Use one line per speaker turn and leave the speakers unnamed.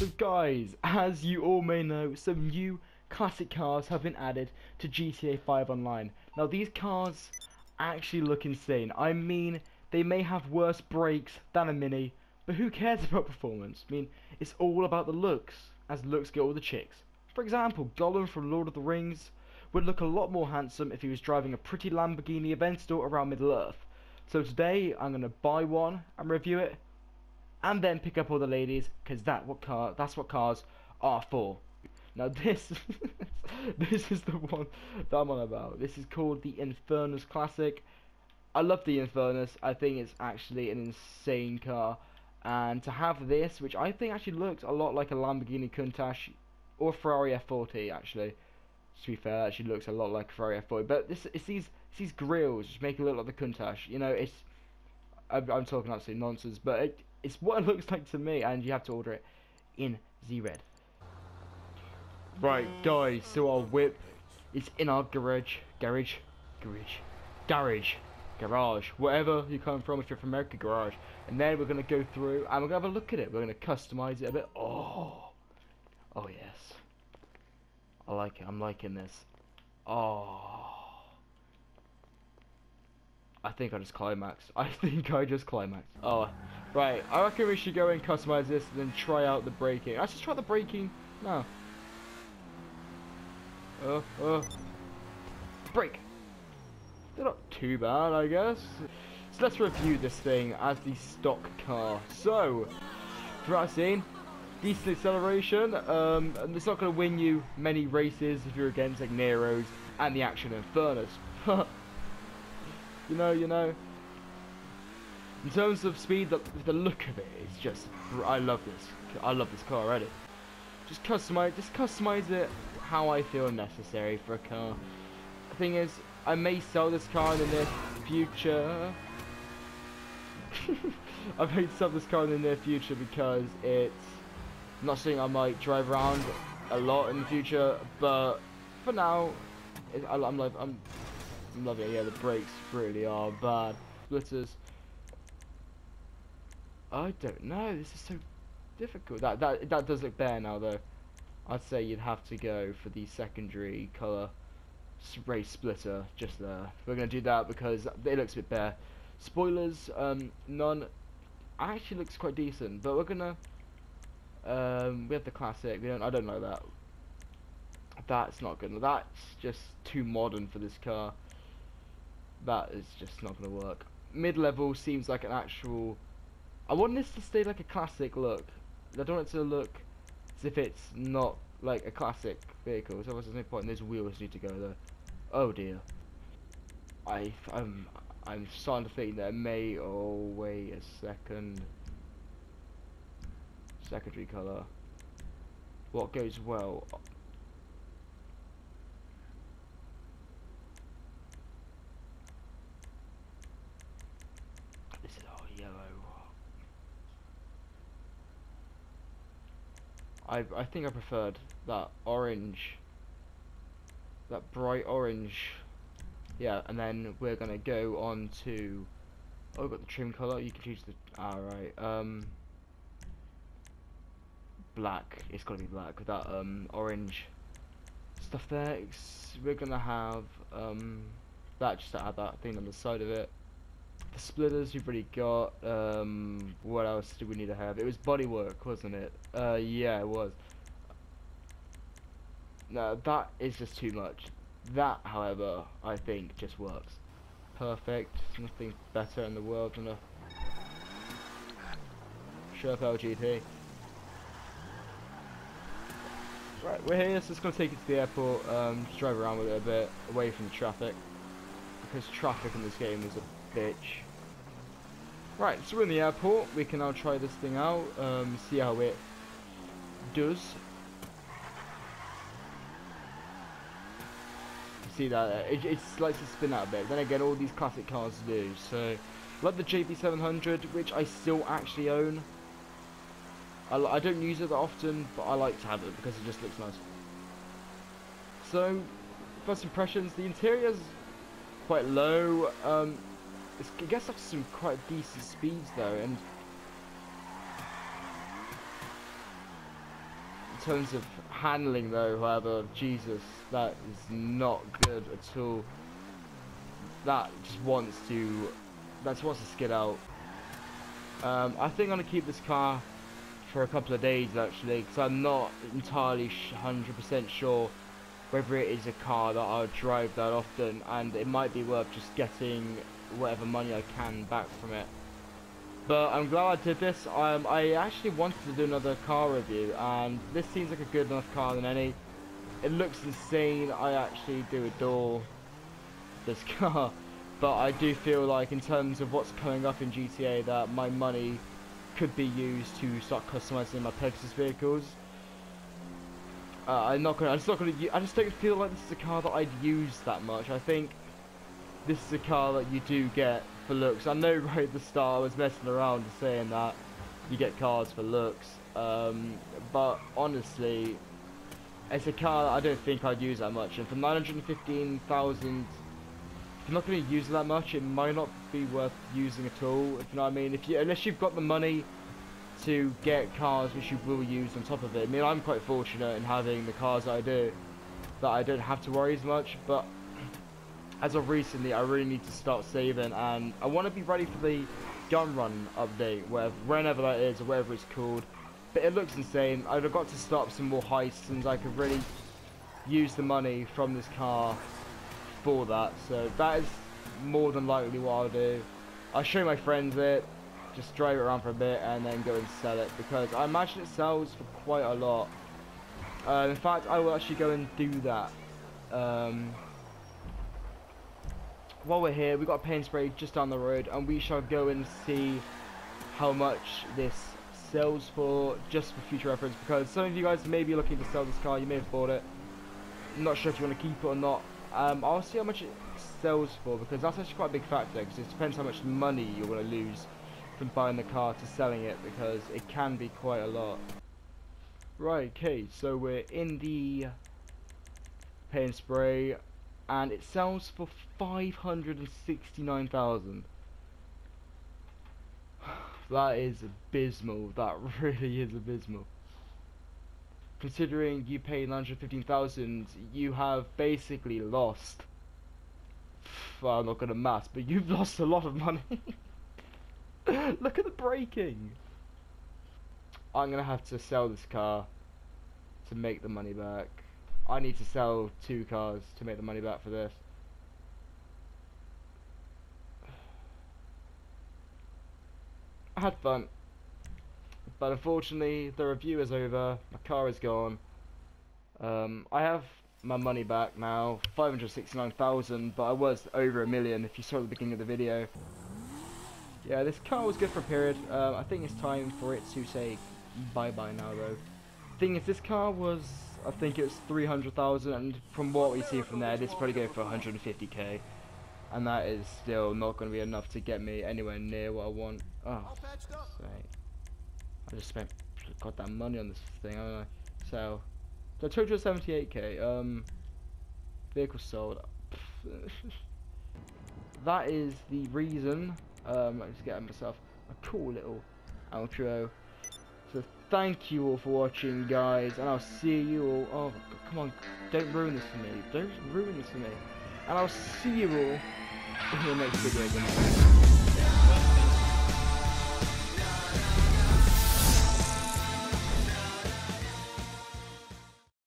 So guys, as you all may know, some new classic cars have been added to GTA 5 Online. Now these cars actually look insane. I mean, they may have worse brakes than a Mini, but who cares about performance? I mean, it's all about the looks, as looks get all the chicks. For example, Gollum from Lord of the Rings would look a lot more handsome if he was driving a pretty Lamborghini Aventador around Middle-earth. So today, I'm going to buy one and review it, and then pick up all the ladies, because that's what cars are for. Now this this is the one that I'm on about. This is called the Infernus Classic. I love the Infernus. I think it's actually an insane car, and to have this, which I think actually looks a lot like a Lamborghini Countach or a Ferrari F40 actually. To be fair, it actually looks a lot like a Ferrari F40, but it's these grills which make it look like the Countach. You know, I'm talking absolute nonsense, but it's what it looks like to me, and you have to order it in Z-Red. Right, guys, so our whip is in our garage, wherever you come from. If you're from America, garage. And then we're gonna go through and we're gonna have a look at it. We're gonna customize it a bit. Oh yes, I like it. I'm liking this. Oh, I think I just climaxed. Oh, right. I reckon we should go and customize this and then try out the braking. Let's just try the braking now. Brake. They're not too bad, I guess. So let's review this thing as the stock car. So, for our scene, decent acceleration. And it's not going to win you many races if you're against like Neros and the Action Infernus. You know. In terms of speed, the look of it is just. I love this car already. Just customize it how I feel necessary for a car. The thing is, I may sell this car in the near future. I may sell this car in the near future because it's not something I might drive around a lot in the future. But for now, I'm loving it. Yeah, the brakes really are bad. Splitters. I don't know. This is so difficult. That does look bare now, though. I'd say you'd have to go for the secondary colour race splitter just there. We're gonna do that because it looks a bit bare. Spoilers, none. Actually looks quite decent, but we're gonna we have the classic. I don't know that. That's not good. That's just too modern for this car. That is just not gonna work. Mid-level seems like an actual. I want this to stay like a classic look. I don't want it to look as if it's not like a classic vehicle. So there's no point. And those wheels need to go there. Oh dear. I'm starting to think that it may. Oh wait a second. Secondary colour. What goes well? This is all yellow. I think I preferred that orange. That bright orange. Yeah, and then we're gonna go on to. Oh, we've got the trim colour. You can choose the. Alright. Black. It's gotta be black with that orange stuff there. We're gonna have that just to add that thing on the side of it. The splitters we've already got. What else do we need to have? It was bodywork, wasn't it? Yeah, it was. No, that is just too much. That, however, I think just works. Perfect. Nothing better in the world than a Sherp LGT. Right, we're here, so it's going to take it to the airport. Just drive around with it a bit, away from the traffic. Because traffic in this game is a bitch. Right, so we're in the airport. We can now try this thing out, see how it does. See that it likes to spin out a bit. Then again, all these classic cars do. So, like the JP700, which I still actually own. I don't use it that often, but I like to have it because it just looks nice. So, first impressions, the interior's quite low. It gets up to some quite decent speeds though, and terms of handling though, however, Jesus, that is not good at all. That just wants to skid out. I think I'm gonna keep this car for a couple of days actually, because I'm not entirely 100% sure whether it is a car that I'll drive that often, and it might be worth just getting whatever money I can back from it. But I'm glad I did this. I actually wanted to do another car review, and this seems like a good enough car than any. It looks insane. I actually do adore this car, but I do feel like in terms of what's coming up in GTA that my money could be used to start customizing my Pegasus vehicles. I just don't feel like this is a car that I'd use that much. I think this is a car that you do get for looks. I know right at the start I was messing around saying that you get cars for looks, but honestly, it's a car that I don't think I'd use that much. And for 915,000, if you're not going to use it that much, it might not be worth using at all. If you know what I mean. Unless you've got the money to get cars which you will use on top of it. I mean, I'm quite fortunate in having the cars that I do, that I don't have to worry as much. But as of recently, I really need to start saving, and I want to be ready for the gun run update, whenever that is, or whatever it's called. But it looks insane. I've got to start up some more heists, and I could really use the money from this car for that. So that is more than likely what I'll do. I'll show my friends it, just drive it around for a bit, and then go and sell it, because I imagine it sells for quite a lot. In fact, I will actually go and do that. While we're here, we've got a paint spray just down the road, and we shall go and see how much this sells for, just for future reference, because some of you guys may be looking to sell this car. You may have bought it. I'm not sure if you want to keep it or not. I'll see how much it sells for, because that's actually quite a big factor, because it depends how much money you're going to lose from buying the car to selling it, because it can be quite a lot. Right, okay, so we're in the paint spray, and it sells for 569,000. That is abysmal. That really is abysmal. Considering you paid 915,000, you have basically lost. Well, I'm not gonna math, but you've lost a lot of money. Look at the braking. I'm gonna have to sell this car to make the money back. I need to sell 2 cars to make the money back for this. I had fun, but unfortunately the review is over. My car is gone. I have my money back now, 569,000, but I was over $1 million if you saw at the beginning of the video. Yeah, this car was good for a period. I think it's time for it to say bye-bye now though. Thing is, this car was, I think it was 300,000, and from what we see from there, this is probably going for 150k, and that is still not going to be enough to get me anywhere near what I want. Oh, sake. I just spent goddamn money on this thing, haven't I? So total 78k. Vehicle sold. That is the reason. Let me just get myself a cool little outro. So thank you all for watching, guys, and I'll see you all. Oh God, come on, don't ruin this for me. Don't ruin this for me. And I'll see you all in the next video.